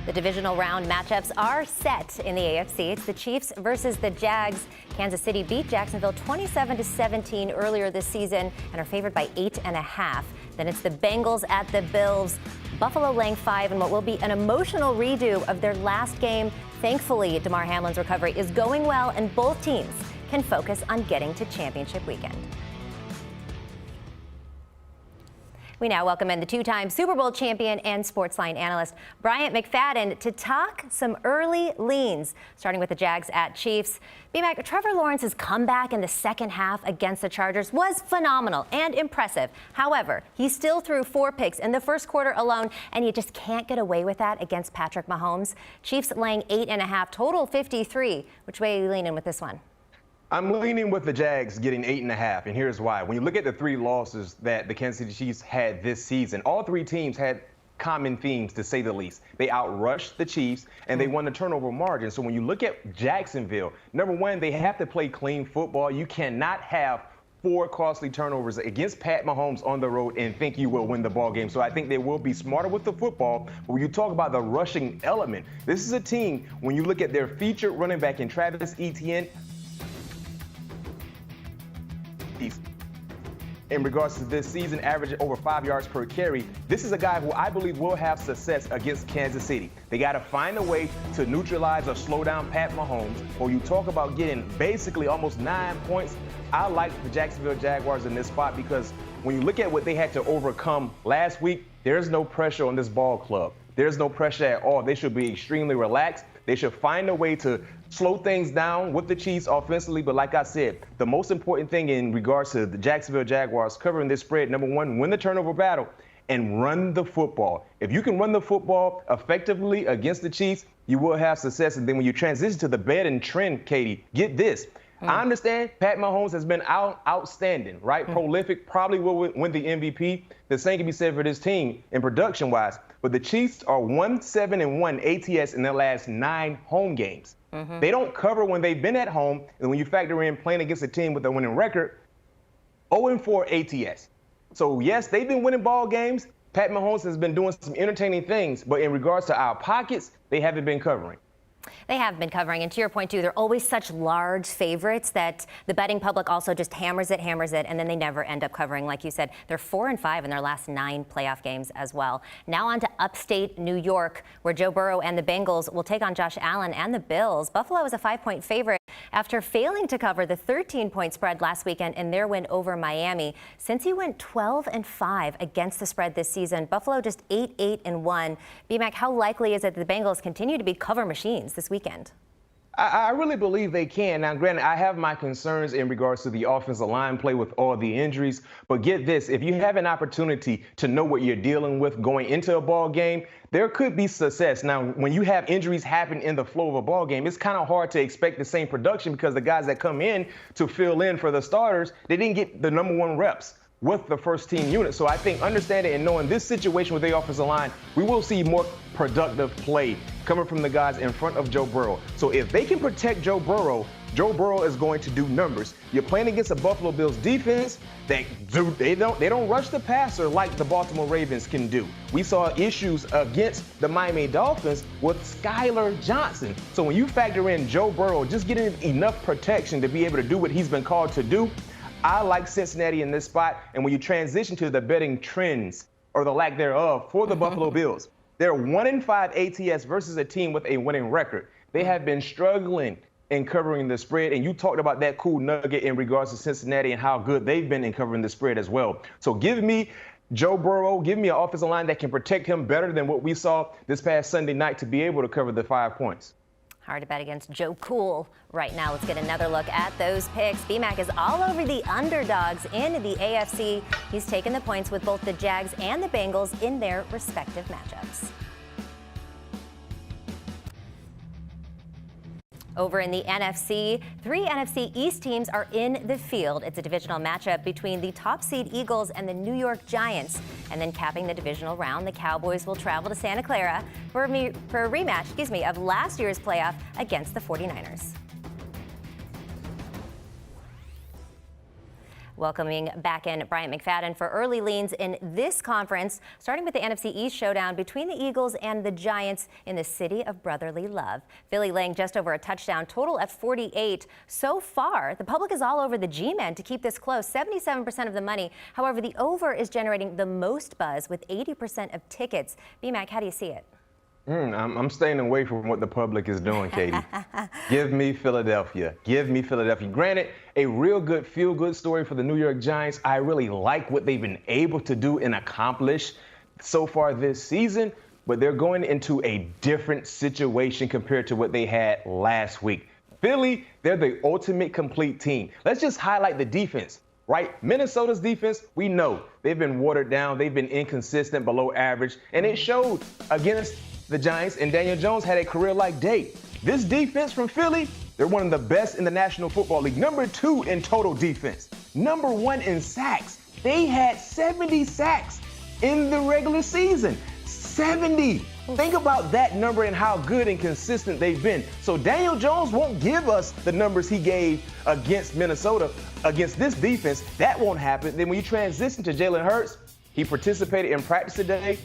The divisional round matchups are set in the AFC. It's the Chiefs versus the Jags. Kansas City beat Jacksonville 27-17 earlier this season and are favored by 8.5. Then it's the Bengals at the Bills. Buffalo laying 5 in what will be an emotional redo of their last game. Thankfully, Damar Hamlin's recovery is going well, and both teams can focus on getting to championship weekend. We now welcome in the two-time Super Bowl champion and Sportsline analyst Bryant McFadden to talk some early leans, starting with the Jags at Chiefs. B-Mac, Trevor Lawrence's comeback in the second half against the Chargers was phenomenal and impressive. However, he still threw 4 picks in the first quarter alone, and you just can't get away with that against Patrick Mahomes. Chiefs laying 8.5, total 53. Which way are you leaning with this one? I'm leaning with the Jags getting 8.5, and here's why. When you look at the 3 losses that the Kansas City Chiefs had this season, all 3 teams had common themes, to say the least. They outrushed the Chiefs, and they won the turnover margin. So when you look at Jacksonville, number one, they have to play clean football. You cannot have 4 costly turnovers against Pat Mahomes on the road and think you will win the ball game. So I think they will be smarter with the football. But when you talk about the rushing element, this is a team, when you look at their featured running back in Travis Etienne, in regards to this season, averaging over 5 yards per carry. This is a guy who I believe will have success against Kansas City. They got to find a way to neutralize or slow down Pat Mahomes. Or you talk about getting basically almost 9 points. I like the Jacksonville Jaguars in this spot because when you look at what they had to overcome last week, there's no pressure on this ball club. There's no pressure at all. They should be extremely relaxed. They should find a way to slow things down with the Chiefs offensively. But like I said, the most important thing in regards to the Jacksonville Jaguars covering this spread, number one, win the turnover battle and run the football. If you can run the football effectively against the Chiefs, you will have success. And then when you transition to the betting trend, Katie, get this. I understand Pat Mahomes has been outstanding, right? Prolific, probably will win the MVP. The same can be said for this team in production-wise. But the Chiefs are 1-7-1 ATS in their last 9 home games. They don't cover when they've been at home. And when you factor in playing against a team with a winning record, 0-4 ATS. So, yes, they've been winning ball games. Pat Mahomes has been doing some entertaining things. But in regards to our pockets, they haven't been covering. They have been covering, and to your point, too, they're always such large favorites that the betting public also just hammers it, and then they never end up covering. Like you said, they're 4-5 in their last 9 playoff games as well. Now on to upstate New York, where Joe Burrow and the Bengals will take on Josh Allen and the Bills. Buffalo is a 5-point favorite after failing to cover the 13-point spread last weekend in their win over Miami. Since he went 12-5 against the spread this season, Buffalo just 8-1. B-Mac, how likely is it that the Bengals continue to be cover machines this weekend? I really believe they can. Now, granted, I have my concerns in regards to the offensive line play with all the injuries. But get this, if you have an opportunity to know what you're dealing with going into a ball game, there could be success. Now, when you have injuries happen in the flow of a ball game, it's kind of hard to expect the same production because the guys that come in to fill in for the starters, they didn't get the number 1 reps with the first team unit. So I think understanding and knowing this situation with the offensive line, we will see more productive play coming from the guys in front of Joe Burrow. So if they can protect Joe Burrow is going to do numbers. You're playing against a Buffalo Bills defense that they don't rush the passer like the Baltimore Ravens can do. We saw issues against the Miami Dolphins with Skylar Johnson. So when you factor in Joe Burrow just getting enough protection to be able to do what he's been called to do, I like Cincinnati in this spot. And when you transition to the betting trends or the lack thereof for the Buffalo Bills, they're 1-5 ATS versus a team with a winning record. They have been struggling in covering the spread. And you talked about that cool nugget in regards to Cincinnati and how good they've been in covering the spread as well. So give me Joe Burrow, give me an offensive line that can protect him better than what we saw this past Sunday night to be able to cover the 5 points. Hard to bet against Joe Cool right now. Let's get another look at those picks. B-Mac is all over the underdogs in the AFC. He's taken the points with both the Jags and the Bengals in their respective matchups. Over in the NFC, 3 NFC East teams are in the field. It's a divisional matchup between the top seed Eagles and the New York Giants. And then capping the divisional round, the Cowboys will travel to Santa Clara for a rematch of last year's playoff against the 49ers. Welcoming back in Bryant McFadden for early leans in this conference, starting with the NFC East showdown between the Eagles and the Giants in the city of brotherly love. Philly laying just over a touchdown, total at 48. So far, the public is all over the G-men to keep this close, 77% of the money. However, the over is generating the most buzz with 80% of tickets. B-Mac, how do you see it? I'm staying away from what the public is doing, Katie. Give me Philadelphia. Give me Philadelphia. Granted, a real good feel-good story for the New York Giants. I really like what they've been able to do and accomplish so far this season, but they're going into a different situation compared to what they had last week. Philly, they're the ultimate complete team. Let's just highlight the defense. Right? Minnesota's defense, we know they've been watered down. They've been inconsistent, below average, and it showed against the Giants, and Daniel Jones had a career-like day. This defense from Philly, they're one of the best in the National Football League. Number 2 in total defense. Number 1 in sacks. They had 70 sacks in the regular season. 70. Think about that number and how good and consistent they've been. So Daniel Jones won't give us the numbers he gave against Minnesota, against this defense. That won't happen. Then when you transition to Jalen Hurts, he participated in practice today.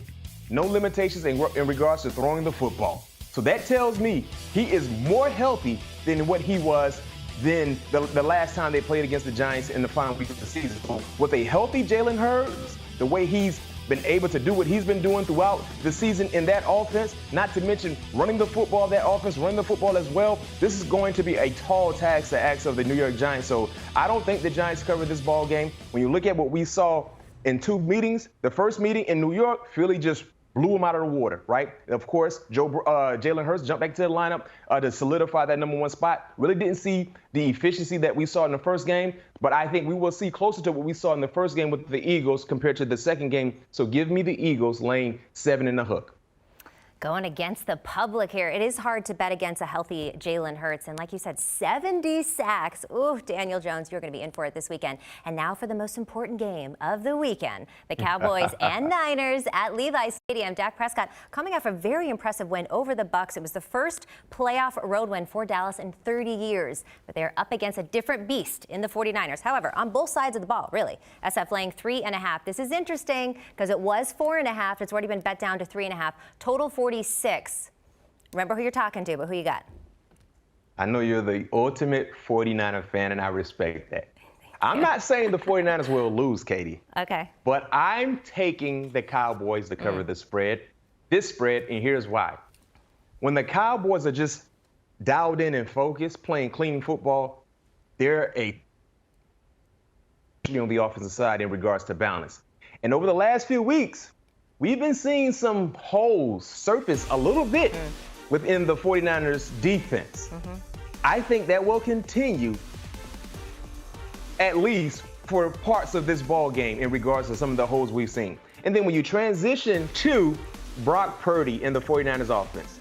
No limitations in regards to throwing the football. So that tells me he is more healthy than what he was than the last time they played against the Giants in the final week of the season. So with a healthy Jalen Hurts, the way he's been able to do what he's been doing throughout the season in that offense, not to mention running the football, that offense, running the football as well, this is going to be a tall task to ask of the New York Giants. So I don't think the Giants covered this ball game. When you look at what we saw in 2 meetings, the first meeting in New York, Philly just blew him out of the water, right? And of course, Jalen Hurts jumped back to the lineup to solidify that number 1 spot. Really didn't see the efficiency that we saw in the first game, but I think we will see closer to what we saw in the first game with the Eagles compared to the second game. So give me the Eagles laying 7 in the hook. Going against the public here. It is hard to bet against a healthy Jalen Hurts. And like you said, 70 sacks. Ooh, Daniel Jones, you're going to be in for it this weekend. And now for the most important game of the weekend. The Cowboys and Niners at Levi Stadium. Dak Prescott coming off a very impressive win over the Bucs. It was the first playoff road win for Dallas in 30 years. But they're up against a different beast in the 49ers. However, on both sides of the ball, really. SF laying 3.5. This is interesting because it was 4.5. It's already been bet down to 3.5. Total 46. Remember who you're talking to, but who you got? I know you're the ultimate 49er fan, and I respect that. I'm not saying the 49ers will lose, Katie. Okay. But I'm taking the Cowboys to cover this spread, and here's why. When the Cowboys are just dialed in and focused, playing clean football, they're on the offensive side in regards to balance. And over the last few weeks, we've been seeing some holes surface a little bit within the 49ers defense. I think that will continue at least for parts of this ball game in regards to some of the holes we've seen. And then when you transition to Brock Purdy in the 49ers offense,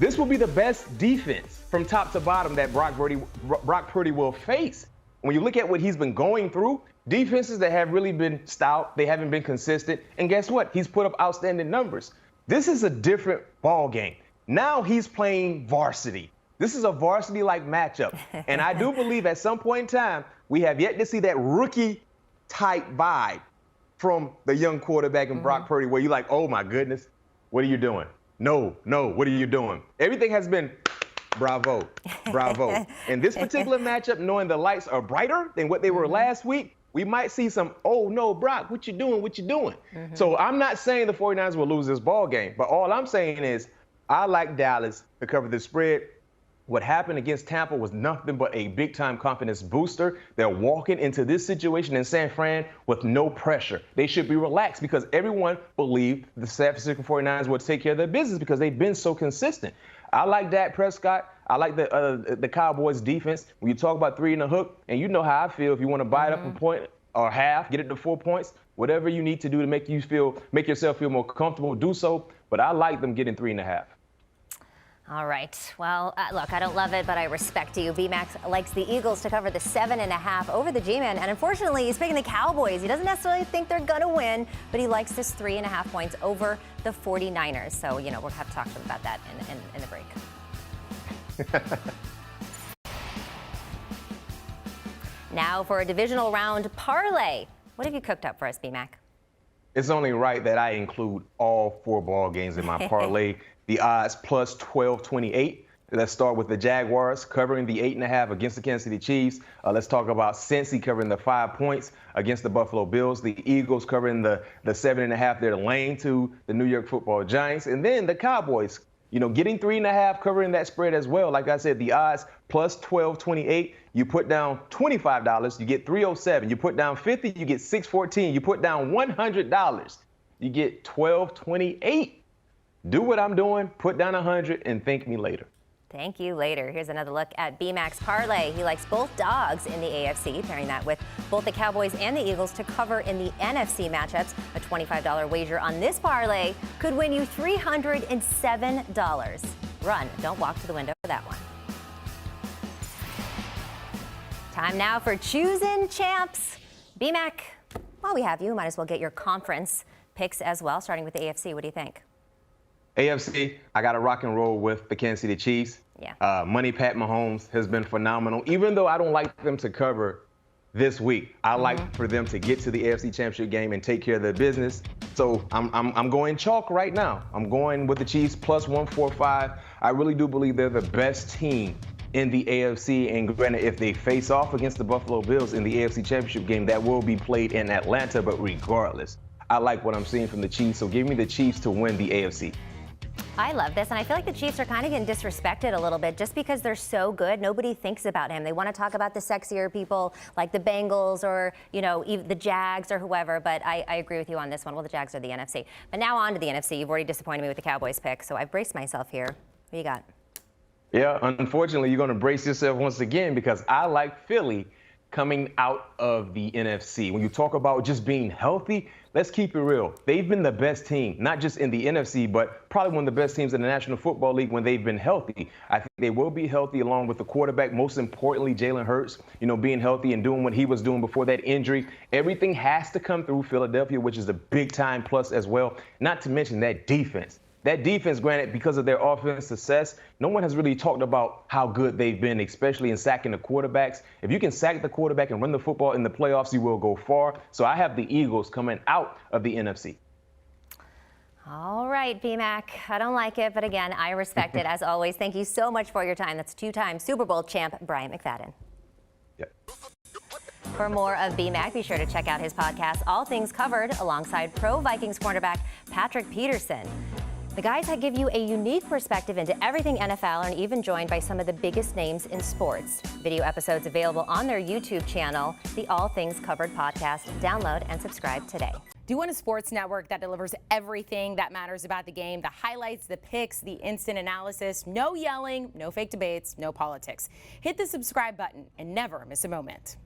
this will be the best defense from top to bottom that Brock Purdy will face. When you look at what he's been going through, defenses that have really been stout, they haven't been consistent, and guess what? He's put up outstanding numbers. This is a different ball game. Now he's playing varsity. This is a varsity-like matchup, and I do believe at some point in time, we have yet to see that rookie-type vibe from the young quarterback in Brock Purdy, where you're like, oh my goodness, what are you doing? No, what are you doing? Everything has been bravo. In this particular matchup, knowing the lights are brighter than what they were last week, we might see some, oh no, Brock, what you doing? So I'm not saying the 49ers will lose this ball game, but all I'm saying is I like Dallas to cover the spread. What happened against Tampa was nothing but a big-time confidence booster. They're walking into this situation in San Fran with no pressure. They should be relaxed because everyone believed the San Francisco 49ers would take care of their business because they've been so consistent. I like Dak Prescott. I like the Cowboys defense. When you talk about 3 in the hook, and you know how I feel, if you want to buy it up a point or half, get it to 4 points, whatever you need to do to make yourself feel more comfortable, do so. But I like them getting 3.5. All right. Well, look, I don't love it, but I respect you. B-Max likes the Eagles to cover the 7.5 over the G-Men. And unfortunately, he's picking the Cowboys. He doesn't necessarily think they're going to win, but he likes this 3.5 points over the 49ers. So, we'll have to talk to him about that in the break. Now for a divisional round parlay. What have you cooked up for us, B-Mac? It's only right that I include all 4 ball games in my parlay. The odds plus 1228. Let's start with the Jaguars covering the 8.5 against the Kansas City Chiefs. Let's talk about Cincy covering the 5 points against the Buffalo Bills. The Eagles covering the 7.5. They're laying to the New York Football Giants. And then the Cowboys, getting 3.5, covering that spread as well. Like I said, the odds plus 1228. You put down $25, you get 307. You put down 50, you get 614. You put down $100, you get 1228. Do what I'm doing, put down 100, and thank me later. Thank you later. Here's another look at B-Mac's parlay. He likes both dogs in the AFC, pairing that with both the Cowboys and the Eagles to cover in the NFC matchups. A $25 wager on this parlay could win you $307. Run, don't walk to the window for that one. Time now for Choosing Champs. B-Mac, while we have you, might as well get your conference picks as well, starting with the AFC. What do you think? AFC, I got to rock and roll with the Kansas City Chiefs. Yeah. Money Pat Mahomes has been phenomenal. Even though I don't like them to cover this week, I like for them to get to the AFC Championship game and take care of their business. So I'm going chalk right now. I'm going with the Chiefs plus 145. I really do believe they're the best team in the AFC. And granted, if they face off against the Buffalo Bills in the AFC Championship game, that will be played in Atlanta. But regardless, I like what I'm seeing from the Chiefs. So give me the Chiefs to win the AFC. I love this, and I feel like the Chiefs are kind of getting disrespected a little bit just because they're so good. Nobody thinks about him. They want to talk about the sexier people like the Bengals or, even the Jags or whoever, but I agree with you on this one. Well, the Jags are the NFC. But now on to the NFC. You've already disappointed me with the Cowboys pick, so I've braced myself here. What do you got? Yeah, unfortunately, you're going to brace yourself once again because I like Philly coming out of the NFC. When you talk about just being healthy, let's keep it real. They've been the best team, not just in the NFC, but probably one of the best teams in the National Football League when they've been healthy. I think they will be healthy along with the quarterback, most importantly, Jalen Hurts, being healthy and doing what he was doing before that injury. Everything has to come through Philadelphia, which is a big-time plus as well, not to mention that defense. That defense, granted, because of their offense success, no one has really talked about how good they've been, especially in sacking the quarterbacks. If you can sack the quarterback and run the football in the playoffs, you will go far. So I have the Eagles coming out of the NFC. All right, B-Mac. I don't like it, but again, I respect it. As always, thank you so much for your time. That's 2-time Super Bowl champ Bryant McFadden. Yep. For more of B-Mac, be sure to check out his podcast, All Things Covered, alongside pro Vikings cornerback Patrick Peterson. The guys give you a unique perspective into everything NFL and even joined by some of the biggest names in sports. Video episodes available on their YouTube channel, the All Things Covered podcast. Download and subscribe today. Do you want a sports network that delivers everything that matters about the game? The highlights, the picks, the instant analysis, no yelling, no fake debates, no politics. Hit the subscribe button and never miss a moment.